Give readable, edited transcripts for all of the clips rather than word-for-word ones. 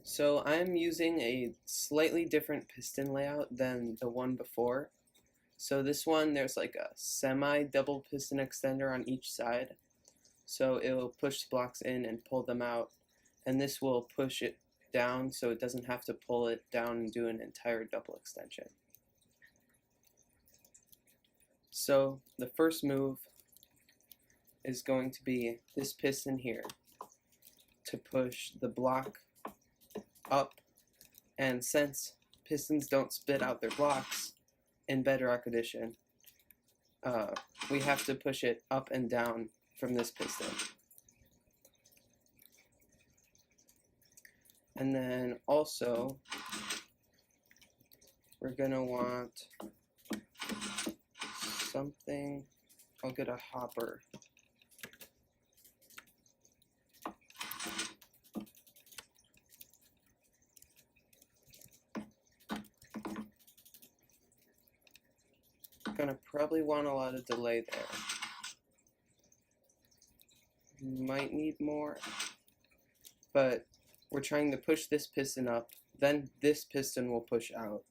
So I'm using a slightly different piston layout than the one before. So this one, there's like a semi-double piston extender on each side. So it will push the blocks in and pull them out. And this will push it down so it doesn't have to pull it down and do an entire double extension. So the first move is going to be this piston here to push the block up, and since pistons don't spit out their blocks in Bedrock Edition, we have to push it up and down from this piston. And then also, we're gonna want something, I'll get a hopper. Gonna probably want a lot of delay there. Might need more, but we're trying to push this piston up, then this piston will push out,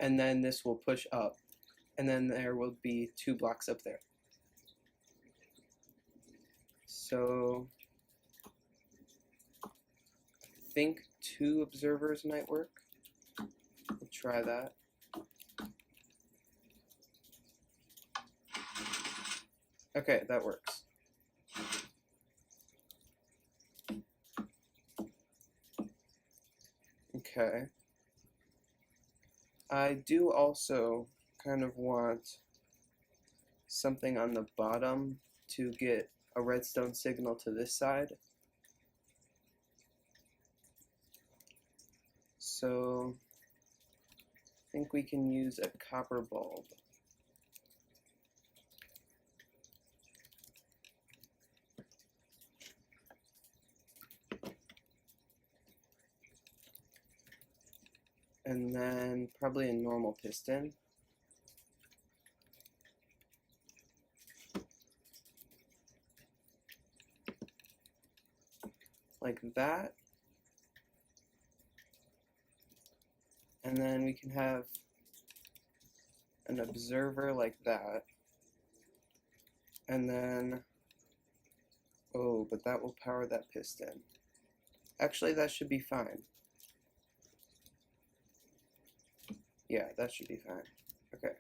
and then this will push up, and then there will be two blocks up there. So I think 2 observers might work. We'll try that. Okay, that works. Okay. I do also kind of want something on the bottom to get a redstone signal to this side. So I think we can use a copper bulb. And then probably a normal piston. Like that. And then we can have an observer like that. And then, oh, but that will power that piston. Actually, that should be fine. Yeah, that should be fine. Okay.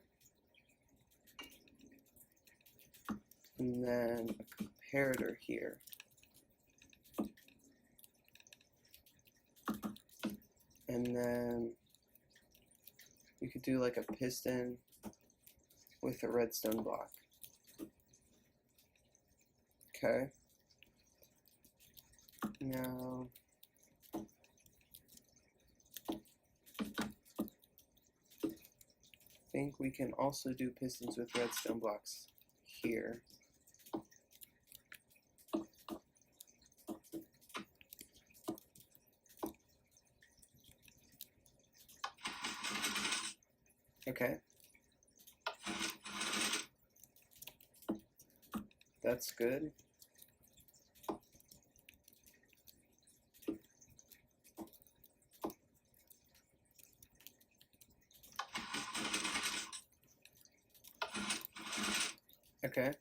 And then a comparator here. And then you could do like a piston with a redstone block. Okay. Now I think we can also do pistons with redstone blocks here. Okay. That's good. Okay.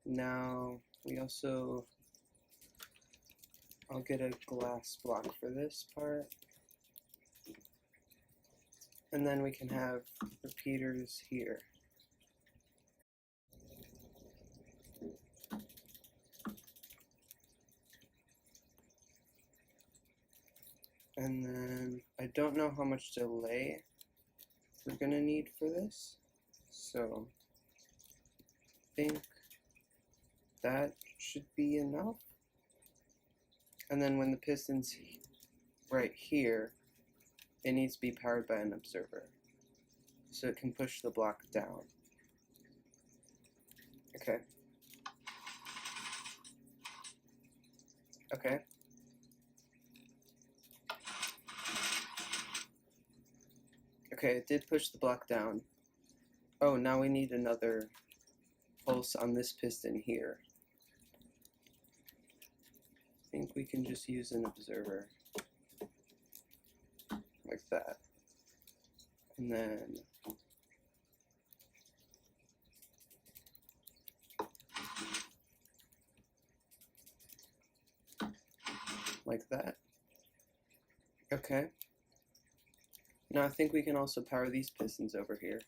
Now we also, I'll get a glass block for this part. And then we can have repeaters here. And then I don't know how much delay we're gonna need for this, so I think that should be enough. And then when the piston's right here, it needs to be powered by an observer, so it can push the block down. Okay. Okay. Okay, it did push the block down. Oh, now we need another pulse on this piston here. think we can just use an observer like that. And then like that. Okay. Now I think we can also power these pistons over here,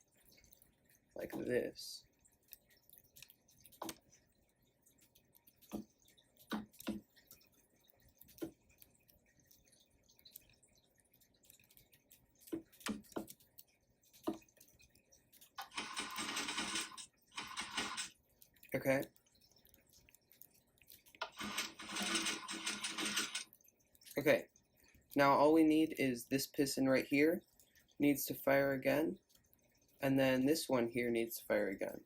like this. Okay. Okay. Now all we need is this piston right here needs to fire again, and then this one here needs to fire again.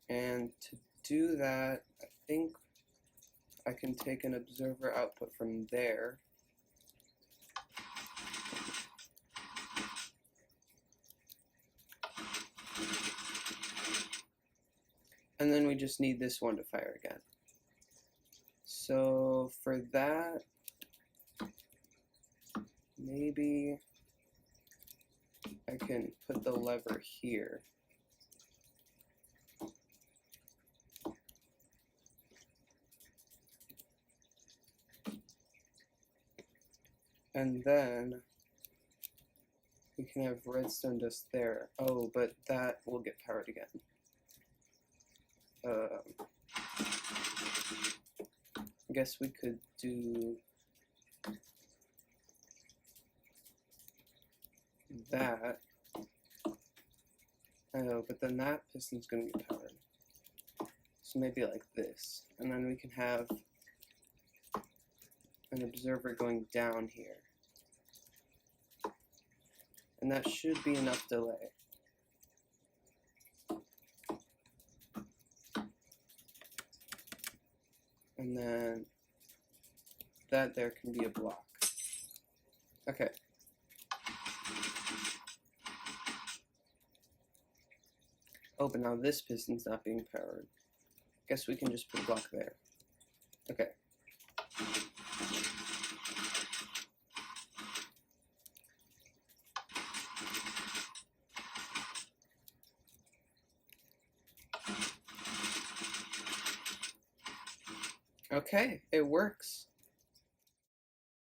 And to do that, I think I can take an observer output from there. And then we just need this one to fire again. So for that, maybe I can put the lever here. And then we can have redstone dust there. Oh, but that will get powered again. I guess we could do that. Oh, but then that piston's gonna get powered. So maybe like this. And then we can have an observer going down here. And that should be enough delay. And then that there can be a block. Okay. Oh, but now this piston's not being powered. Guess we can just put a block there. Okay. Okay, it works.